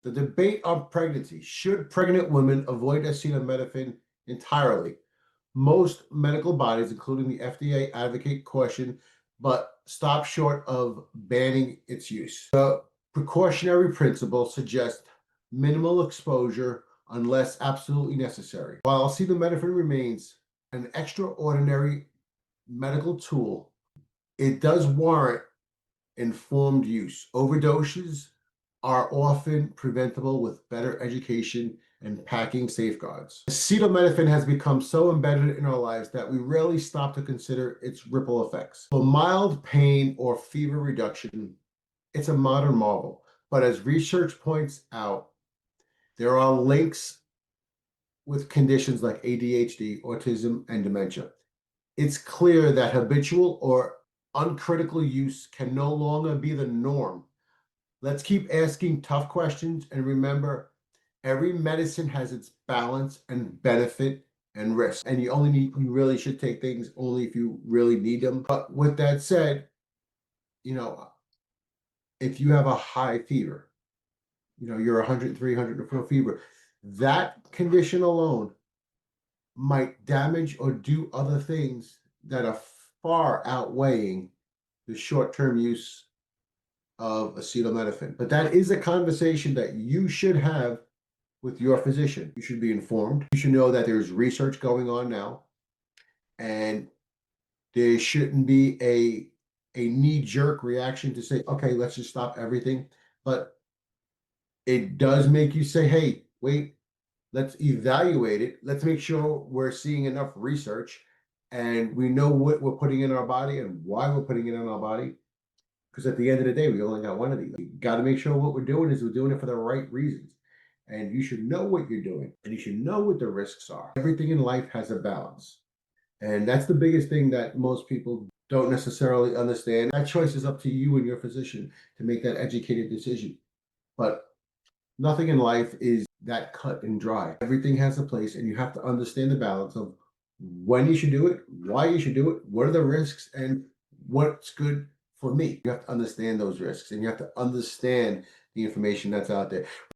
The debate on pregnancy. Should pregnant women avoid acetaminophen entirely? Most medical bodies, including the FDA, advocate caution, but stop short of banning its use. The precautionary principle suggests minimal exposure unless absolutely necessary. While acetaminophen remains an extraordinary medical tool, it does warrant informed use. Overdoses are often preventable with better education and packing safeguards. Acetaminophen has become so embedded in our lives that we rarely stop to consider its ripple effects. For mild pain or fever reduction, it's a modern marvel. But as research points out, there are links with conditions like ADHD, autism, and dementia. It's clear that habitual or uncritical use can no longer be the norm. Let's keep asking tough questions and remember, every medicine has its balance and benefit and risk. And you really should take things only if you really need them. But with that said, if you have a high fever, you're 103, 104 fever, that condition alone might damage or do other things that are far outweighing the short-term use of acetaminophen. But that is a conversation that you should have with your physician. You should be informed. You should know that there's research going on now, and there shouldn't be a knee-jerk reaction to say, okay, let's just stop everything. But it does make you say, hey, wait, let's evaluate it. Let's make sure we're seeing enough research and we know what we're putting in our body and why we're putting it in our body. Because at the end of the day, we only got one of these. You got to make sure what we're doing is we're doing it for the right reasons. And you should know what you're doing and you should know what the risks are. Everything in life has a balance. And that's the biggest thing that most people don't necessarily understand. That choice is up to you and your physician to make that educated decision. But nothing in life is that cut and dry. Everything has a place, and you have to understand the balance of when you should do it, why you should do it, what are the risks, and what's good for me. You have to understand those risks, and you have to understand the information that's out there.